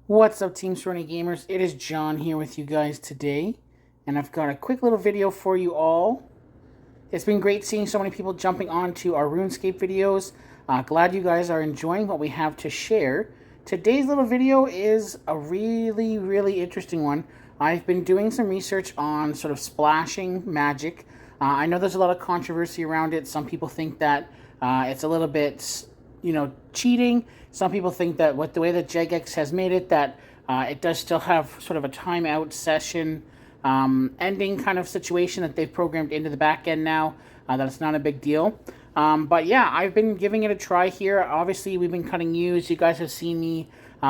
What's up, Team Serenity Gamers? It is John here with you guys today, and I've got a quick little video for you all. It's been great seeing so many people jumping onto our RuneScape videos. Glad you guys are enjoying what we have to share. Today's little video is a really interesting one. I've been doing some research on sort of splashing magic. I know there's a lot of controversy around it. Some people think that it's a little bit, cheating. Some people think that with the way that Jagex has made it, that it does still have sort of a timeout session ending kind of situation that they've programmed into the back end now. That it's not a big deal. But yeah, I've been giving it a try here. Obviously, we've been cutting use. You guys have seen me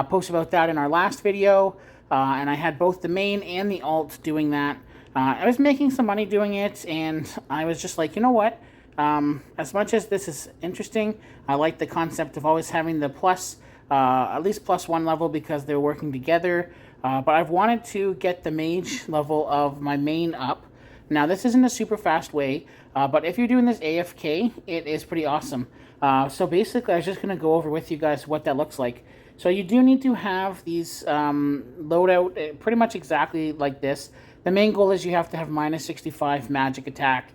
post about that in our last video. And I had both the main and the alt doing that. I was making some money doing it, and I was just like, you know what? As much as this is interesting, I like the concept of always having the plus, at least +1 level because they're working together. But I've wanted to get the mage level of my main up. Now, this isn't a super fast way, but if you're doing this AFK, it is pretty awesome. So basically, I was just going to go over with you guys what that looks like. So you do need to have these loadout pretty much exactly like this. The main goal is you have to have -65 magic attack.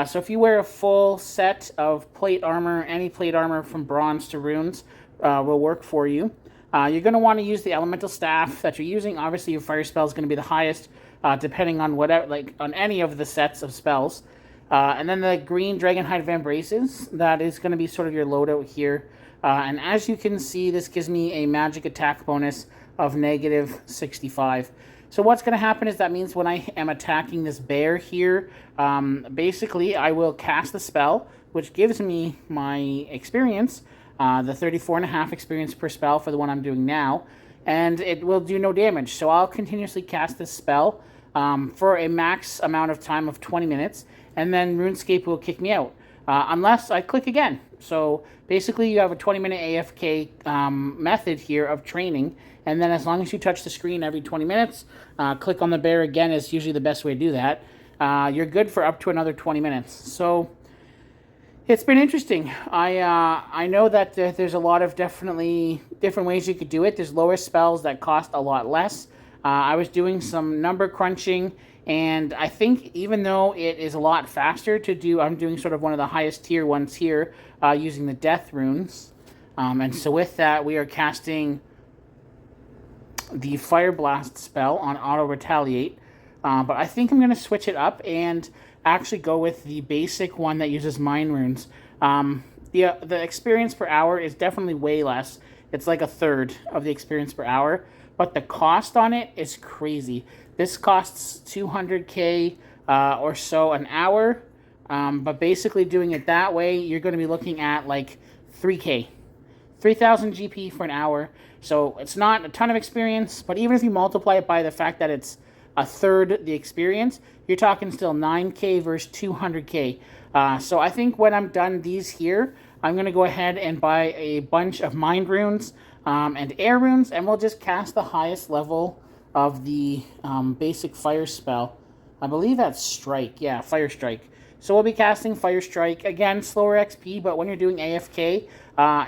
So if you wear a full set of plate armor, any plate armor from bronze to runes will work for you. You're going to want to use the elemental staff that you're using. Obviously, your fire spell is going to be the highest, depending on whatever, on any of the sets of spells. And then the green Dragonhide of Embraces, that is going to be sort of your loadout here. And as you can see, this gives me a magic attack bonus of -65. So what's going to happen is that means when I am attacking this bear here, basically I will cast the spell, which gives me my experience, the 34.5 experience per spell for the one I'm doing now, and it will do no damage. So I'll continuously cast this spell for a max amount of time of 20 minutes, and then RuneScape will kick me out. Unless I click again. So basically you have a 20-minute AFK method here of training, and then as long as you touch the screen every 20 minutes, click on the bear again is usually the best way to do that. You're good for up to another 20 minutes. So it's been interesting. I know that there's a lot of definitely different ways you could do it. There's lower spells that cost a lot less. I was doing some number crunching, and I think even though it is a lot faster to do, I'm doing sort of one of the highest tier ones here using the death runes. And so with that, we are casting the Fire Blast spell on Auto Retaliate. But I think I'm going to switch it up and actually go with the basic one that uses Mind Runes. The experience per hour is definitely way less. It's like a third of the experience per hour. But the cost on it is crazy. This costs 200k or so an hour. But basically doing it that way, you're going to be looking at like 3k. 3,000 GP for an hour. So it's not a ton of experience, but even if you multiply it by the fact that it's a third the experience, you're talking still 9k versus 200k. So I think when I'm done these here, I'm going to go ahead and buy a bunch of Mind Runes and Air Runes, and we'll just cast the highest level of the basic Fire spell. I believe that's Strike. Yeah, Fire Strike. So we'll be casting Fire Strike. Again, slower XP, but when you're doing AFK,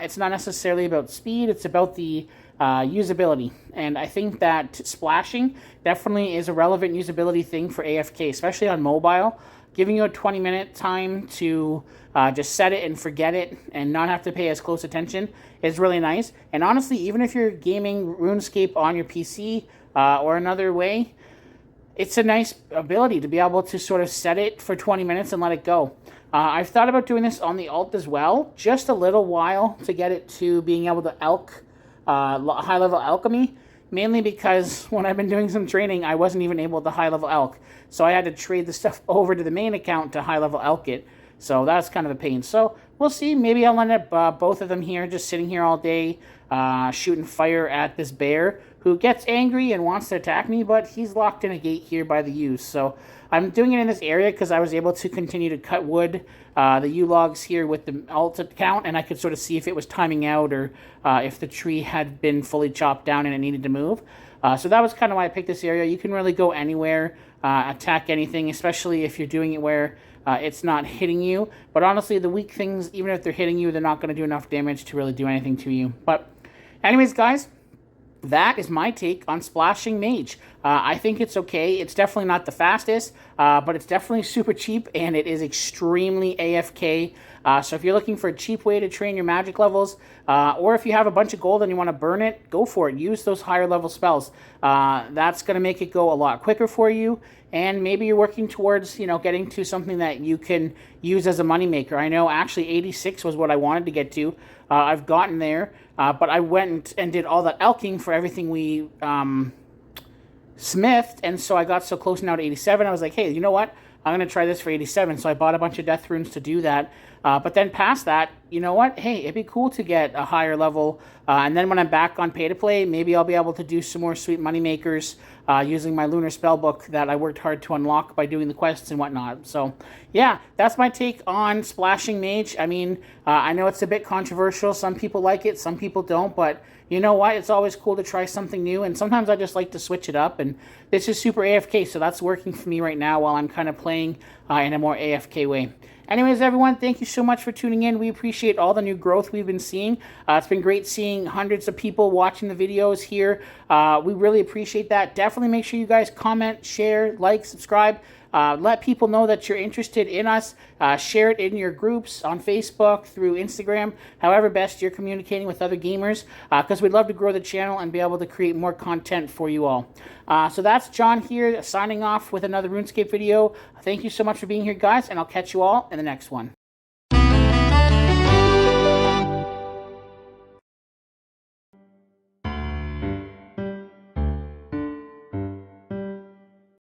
it's not necessarily about speed, it's about the usability. And I think that splashing definitely is a relevant usability thing for AFK, especially on mobile. Giving you a 20-minute time to just set it and forget it and not have to pay as close attention is really nice. And honestly, even if you're gaming RuneScape on your PC or another way, it's a nice ability to be able to sort of set it for 20 minutes and let it go. I've thought about doing this on the alt as well, just a little while to get it to being able to high-level alchemy, mainly because when I've been doing some training, I wasn't even able to high-level alch. So I had to trade the stuff over to the main account to high-level alch it. So that's kind of a pain. So we'll see. Maybe I'll end up both of them here, just sitting here all day, shooting fire at this bear who gets angry and wants to attack me, but he's locked in a gate here by the use. So I'm doing it in this area because I was able to continue to cut wood, the U-logs here with the alt account, and I could sort of see if it was timing out or if the tree had been fully chopped down and it needed to move. So that was kind of why I picked this area. You can really go anywhere, attack anything, especially if you're doing it where it's not hitting you. But honestly, the weak things, even if they're hitting you, they're not going to do enough damage to really do anything to you. But anyways, guys, that is my take on splashing mage. I think it's okay. It's definitely not the fastest, but it's definitely super cheap, and it is extremely AFK. So if you're looking for a cheap way to train your magic levels, or if you have a bunch of gold and you want to burn it, go for it. Use those higher level spells. That's going to make it go a lot quicker for you, and maybe you're working towards, you know, getting to something that you can use as a moneymaker. I know actually 86 was what I wanted to get to. I've gotten there, but I went and did all that elking for everything we smithed, and so I got so close now to 87. I was like, hey, you know what? I'm going to try this for 87. So I bought a bunch of death runes to do that. But then past that, you know what? Hey, it'd be cool to get a higher level. And then when I'm back on pay to play, maybe I'll be able to do some more sweet money makers using my lunar spellbook that I worked hard to unlock by doing the quests and whatnot. So yeah, that's my take on splashing mage. I mean, I know it's a bit controversial. Some people like it, some people don't, but you know what? It's always cool to try something new, and sometimes I just like to switch it up, and this is super AFK, so that's working for me right now while I'm kind of playing in a more AFK way. Anyways, everyone, thank you so much for tuning in. We appreciate all the new growth we've been seeing. It's been great seeing hundreds of people watching the videos here. We really appreciate that. Definitely make sure you guys comment, share, like, subscribe. Let people know that you're interested in us. Share it in your groups on Facebook, through Instagram, however best you're communicating with other gamers, because we'd love to grow the channel and be able to create more content for you all. So that's John here signing off with another RuneScape video. Thank you so much for being here, guys, and I'll catch you all in the next one.